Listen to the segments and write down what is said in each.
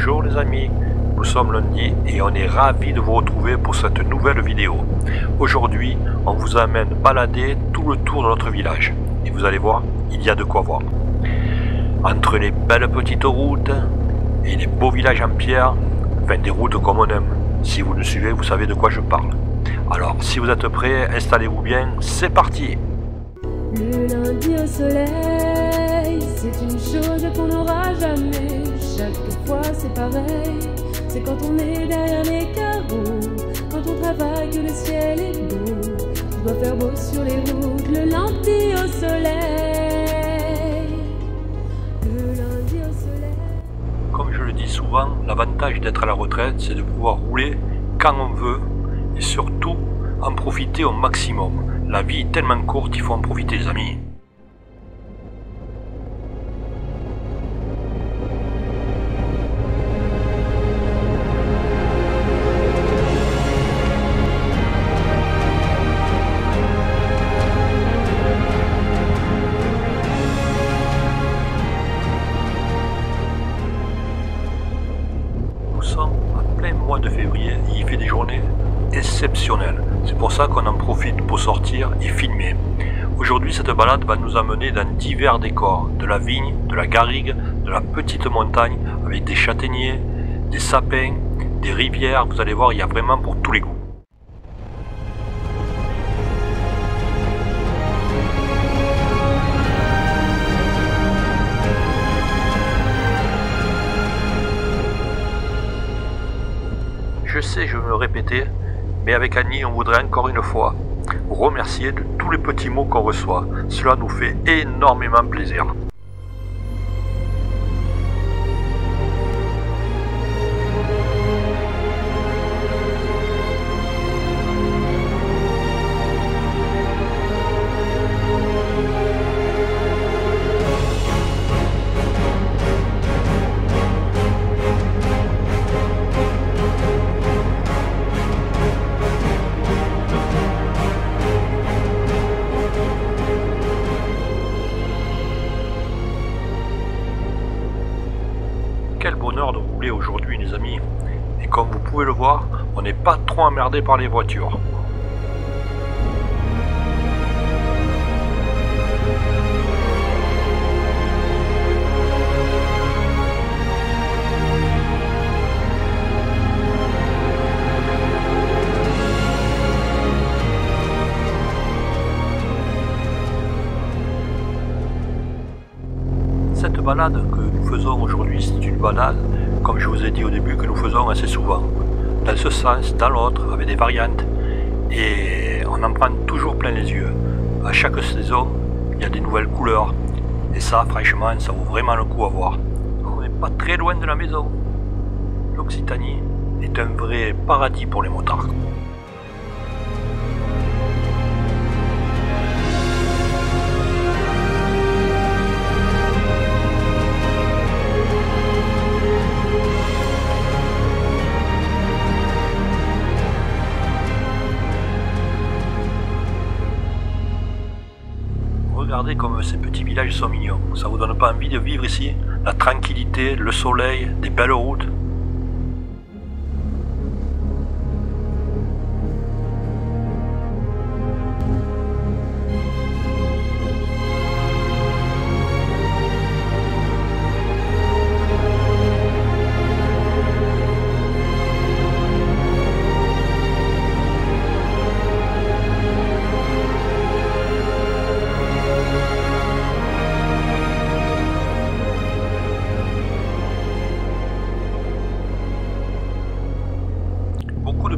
Bonjour les amis, nous sommes lundi et on est ravis de vous retrouver pour cette nouvelle vidéo. Aujourd'hui, on vous amène balader tout le tour de notre village. Et vous allez voir, il y a de quoi voir. Entre les belles petites routes et les beaux villages en pierre, enfin des routes comme on aime. Si vous nous suivez, vous savez de quoi je parle. Alors, si vous êtes prêts, installez-vous bien, c'est parti! Le lundi au soleil, c'est une chose qu'on n'aura jamais. Chaque fois c'est pareil, c'est quand on est derrière les carreaux, quand on travaille que le ciel est beau. Il doit faire beau sur les routes, le lundi au soleil. Le lundi au soleil. Comme je le dis souvent, l'avantage d'être à la retraite, c'est de pouvoir rouler quand on veut et surtout en profiter au maximum. La vie est tellement courte, il faut en profiter les amis. Nous sommes en plein mois de février et il fait des journées exceptionnelles. C'est pour ça qu'on en profite pour sortir et filmer. Aujourd'hui, cette balade va nous amener dans divers décors, de la vigne, de la garrigue, de la petite montagne, avec des châtaigniers, des sapins, des rivières. Vous allez voir, il y a vraiment pour tous les goûts. Je sais, je vais me répéter, mais avec Annie, on voudrait encore une fois vous remercier de tous les petits mots qu'on reçoit. Cela nous fait énormément plaisir. Quel bonheur de rouler aujourd'hui les amis. Et comme vous pouvez le voir, on n'est pas trop emmerdé par les voitures. Cette balade que nous faisons aujourd'hui, c'est une balade, comme je vous ai dit au début, que nous faisons assez souvent. Dans ce sens, dans l'autre, avec des variantes. Et on en prend toujours plein les yeux. À chaque saison, il y a des nouvelles couleurs. Et ça, franchement, ça vaut vraiment le coup à voir. On n'est pas très loin de la maison. L'Occitanie est un vrai paradis pour les motards. Regardez comme ces petits villages sont mignons. Ça vous donne pas envie de vivre ici? La tranquillité, le soleil, des belles routes.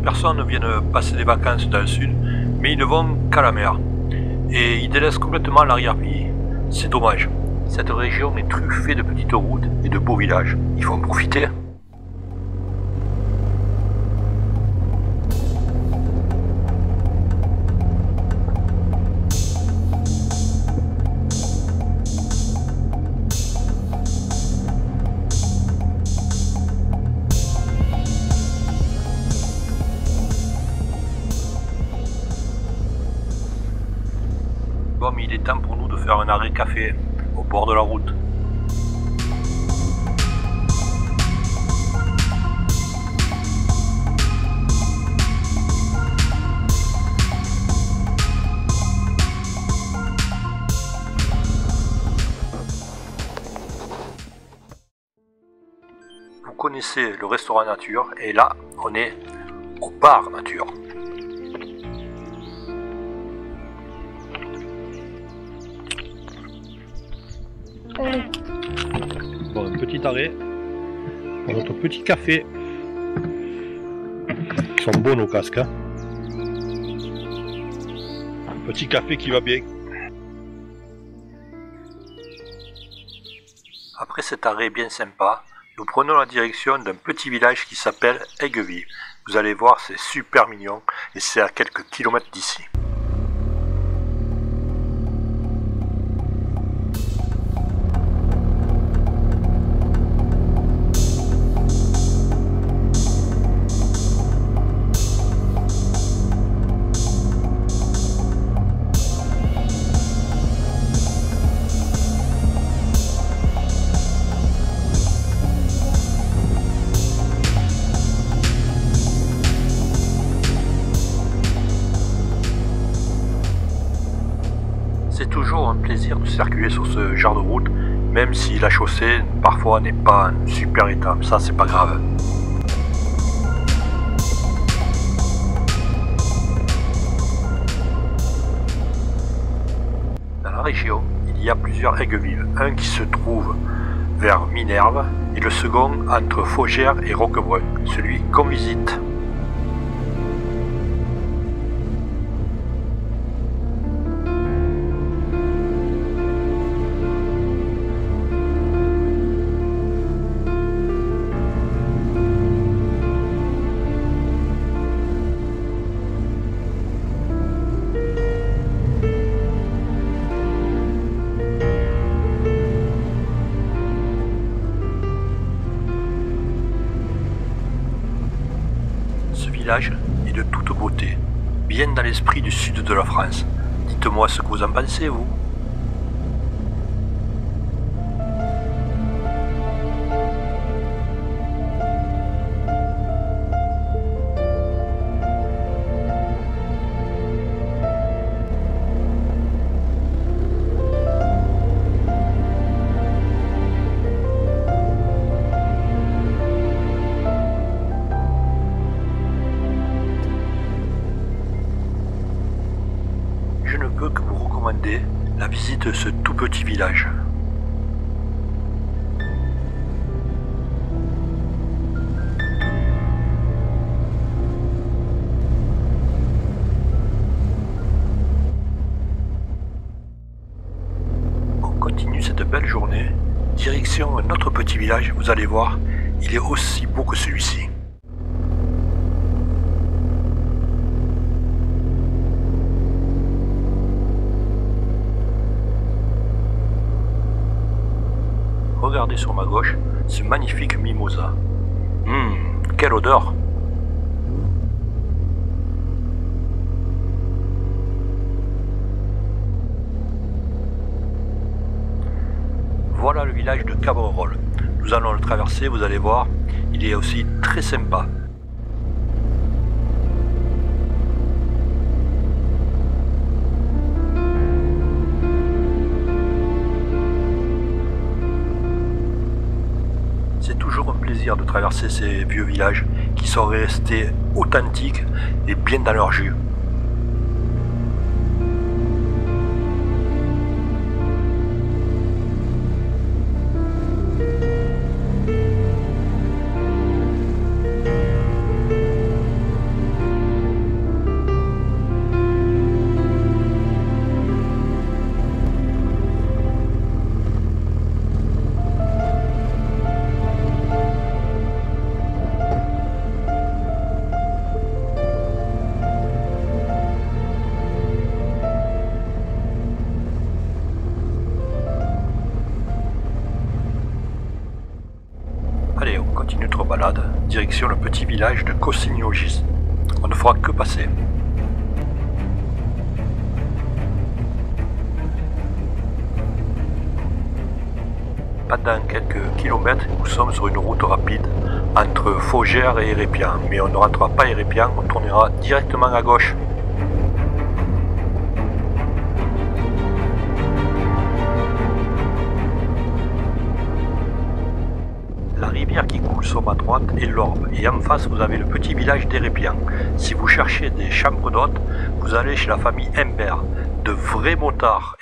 Personnes viennent passer des vacances dans le sud, mais ils ne vont qu'à la mer. Et ils délaissent complètement l'arrière-pays. C'est dommage. Cette région est truffée de petites routes et de beaux villages. Il faut en profiter. Bon, mais il est temps pour nous de faire un arrêt café au bord de la route. vous connaissez le restaurant nature et là on est au bar nature. Bon, un petit arrêt pour notre petit café. Ils sont bons nos casques, hein. Un petit café qui va bien. Après cet arrêt bien sympa, nous prenons la direction d'un petit village qui s'appelle Aigueville. Vous allez voir, c'est super mignon et c'est à quelques kilomètres d'ici. C'est toujours un plaisir de circuler sur ce genre de route, même si la chaussée parfois n'est pas en super état, ça c'est pas grave. Dans la région, il y a plusieurs Aiguevilles, un qui se trouve vers Minerve et le second entre Faugères et Roquebrun, celui qu'on visite. Ce village est de toute beauté, bien dans l'esprit du sud de la France. Dites-moi ce que vous en pensez, vous. Je ne peux que vous recommander la visite de ce tout petit village. On continue cette belle journée, direction un autre petit village, vous allez voir, il est aussi beau que celui-ci. Regardez sur ma gauche ce magnifique mimosa. Quelle odeur! Voilà le village de Cabrerolle. Nous allons le traverser, vous allez voir, il est aussi très sympa. C'est toujours un plaisir de traverser ces vieux villages qui sont restés authentiques et bien dans leur jus. Allez, on continue notre balade, direction le petit village de Cossigny-Augis. On ne fera que passer. Pendant quelques kilomètres, nous sommes sur une route rapide entre Faugères et Hérépian, mais on ne rentrera pas à Hérépian, on tournera directement à gauche. La rivière qui coule sur ma droite est l'Orbe. Et en face, vous avez le petit village d'Hérépian. Si vous cherchez des chambres d'hôtes, vous allez chez la famille Humbert. De vrais motards.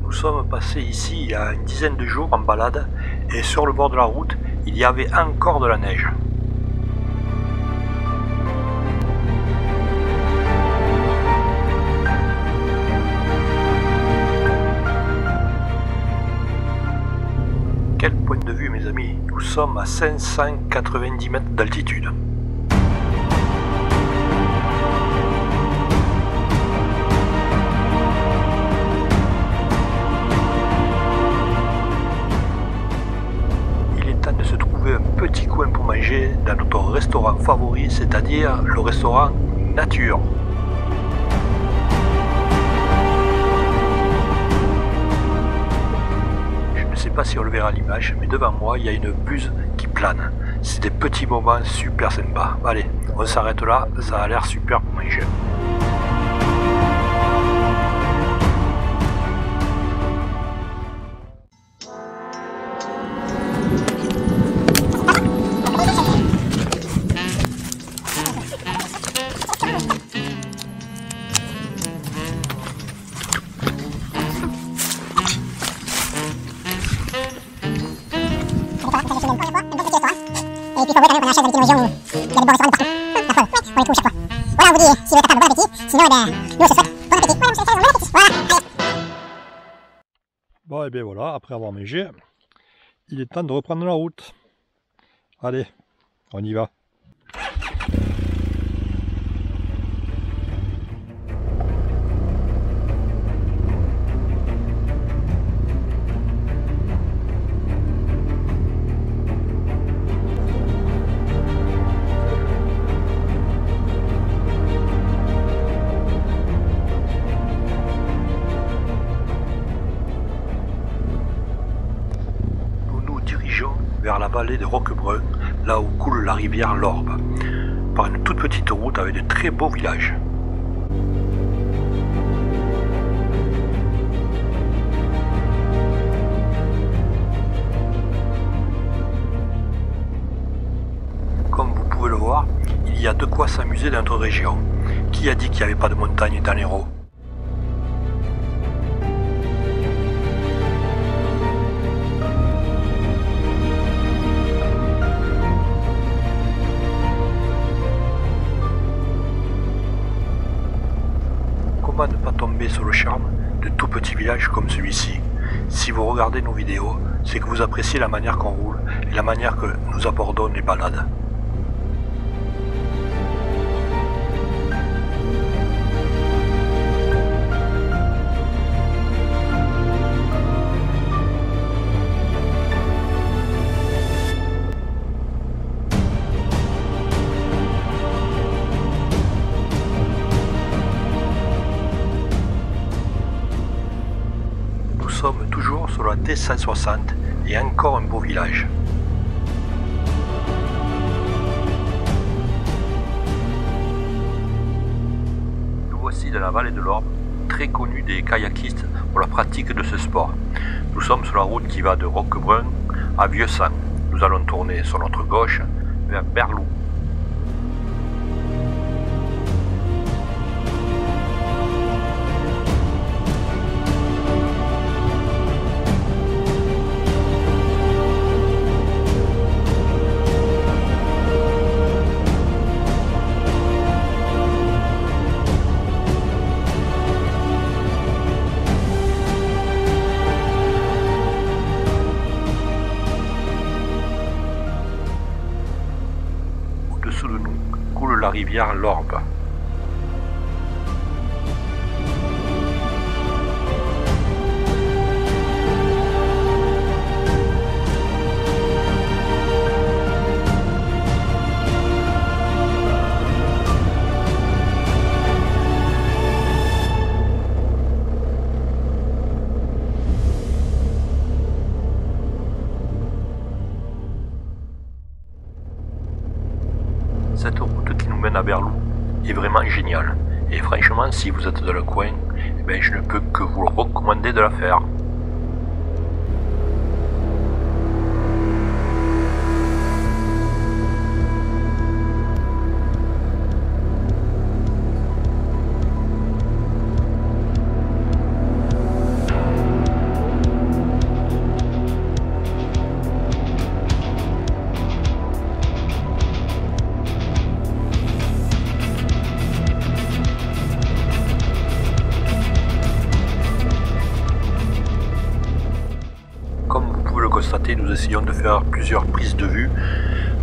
Nous sommes passés ici il y a une dizaine de jours en balade et sur le bord de la route il y avait encore de la neige. Quel point de vue mes amis, nous sommes à 590 mètres d'altitude. Un petit coin pour manger dans notre restaurant favori, c'est-à-dire le restaurant Nature. Je ne sais pas si on le verra à l'image, mais devant moi il y a une buse qui plane. C'est des petits moments super sympas. Allez, on s'arrête là, ça a l'air super pour manger. Et puis il faut quand même qu'on achète dans les régions où il y a des bons restaurants de partout. On les trouve chaque fois. Voilà, on vous dit, si vous êtes capable, bon appétit. Sinon, eh bien, nous on se souhaite bon appétit. Voilà, bon appétit. Voilà, allez. Bon, et bien voilà, après avoir mangé, il est temps de reprendre la route. Allez, on y va. Vers la vallée de Roquebrun, là où coule la rivière l'Orbe, par une toute petite route avec de très beaux villages. Comme vous pouvez le voir, il y a de quoi s'amuser dans notre région. Qui a dit qu'il n'y avait pas de montagne dans l'Hérault ? Comment ne pas tomber sur le charme de tout petit village comme celui-ci? Si vous regardez nos vidéos, c'est que vous appréciez la manière qu'on roule et la manière que nous abordons les balades. Nous sommes toujours sur la D160 et encore un beau village. Nous voici dans la vallée de l'Orbe, très connue des kayakistes pour la pratique de ce sport. Nous sommes sur la route qui va de Roquebrun à Vieux-Sang. Nous allons tourner sur notre gauche vers Berlou. Au-dessous de nous coule la rivière l'Orbe. Cette route qui nous mène à Berlou est vraiment géniale. Et franchement, si vous êtes dans le coin, eh bien, je ne peux que vous le recommander de la faire. Nous essayons de faire plusieurs prises de vue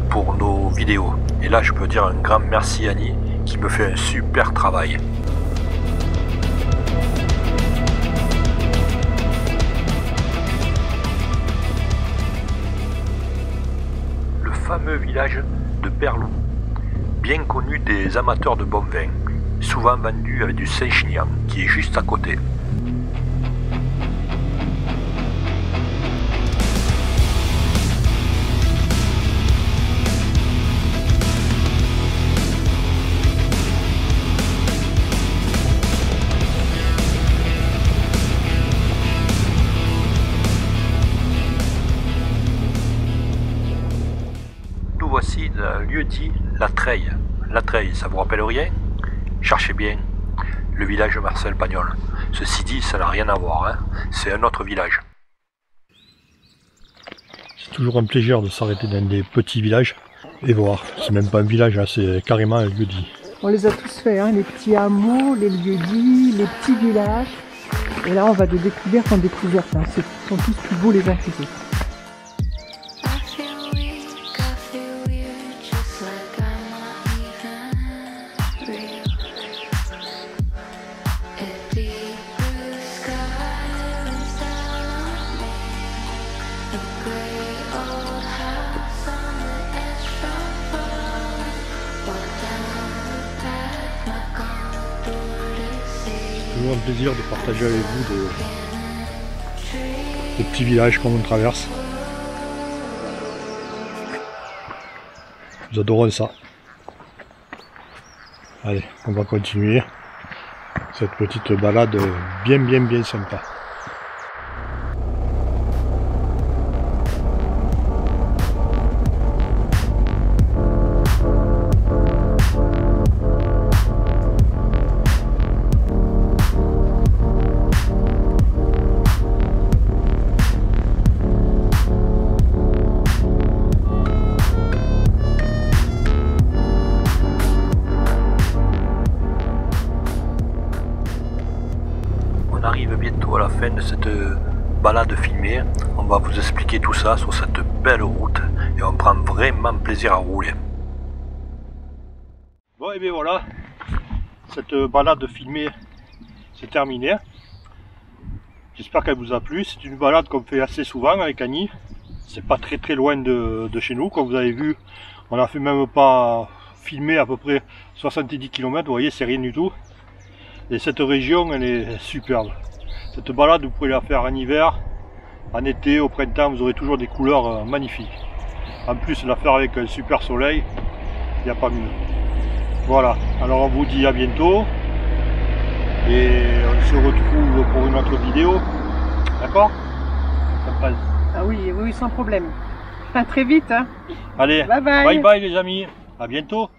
pour nos vidéos. Et là, je peux dire un grand merci à Annie qui me fait un super travail. Le fameux village de Berlou, bien connu des amateurs de bon vin, souvent vendu avec du Saint-Chinian, qui est juste à côté. Voici le lieu dit La Treille. La Treille, ça vous rappelle rien? Cherchez bien, le village de Marcel Pagnol. Ceci dit, ça n'a rien à voir, hein. C'est un autre village. C'est toujours un plaisir de s'arrêter dans des petits villages et voir. C'est même pas un village, hein, c'est carrément un lieu dit. On les a tous faits, hein, les petits hameaux, les lieux dits, les petits villages. Et là, on va de découverte en découverte. Hein. Ils sont tous plus beaux les uns que les autres. Toujours un plaisir de partager avec vous des petits villages comme on traverse. Nous adorons ça. Allez, on va continuer cette petite balade bien sympa. On arrive bientôt à la fin de cette balade filmée. On va vous expliquer tout ça sur cette belle route et on prend vraiment plaisir à rouler. Bon et bien voilà, cette balade filmée c'est terminé. J'espère qu'elle vous a plu. C'est une balade qu'on fait assez souvent avec Annie. C'est pas très loin de chez nous, comme vous avez vu. On a fait même pas filmé à peu près 70 km, vous voyez, c'est rien du tout. Et cette région, elle est superbe. Cette balade, vous pouvez la faire en hiver, en été, au printemps, vous aurez toujours des couleurs magnifiques. En plus, la faire avec un super soleil, il n'y a pas mieux. Voilà, alors on vous dit à bientôt. Et on se retrouve pour une autre vidéo. D'accord? Ah oui, sans problème. À très vite. Hein. Allez, bye bye les amis. À bientôt.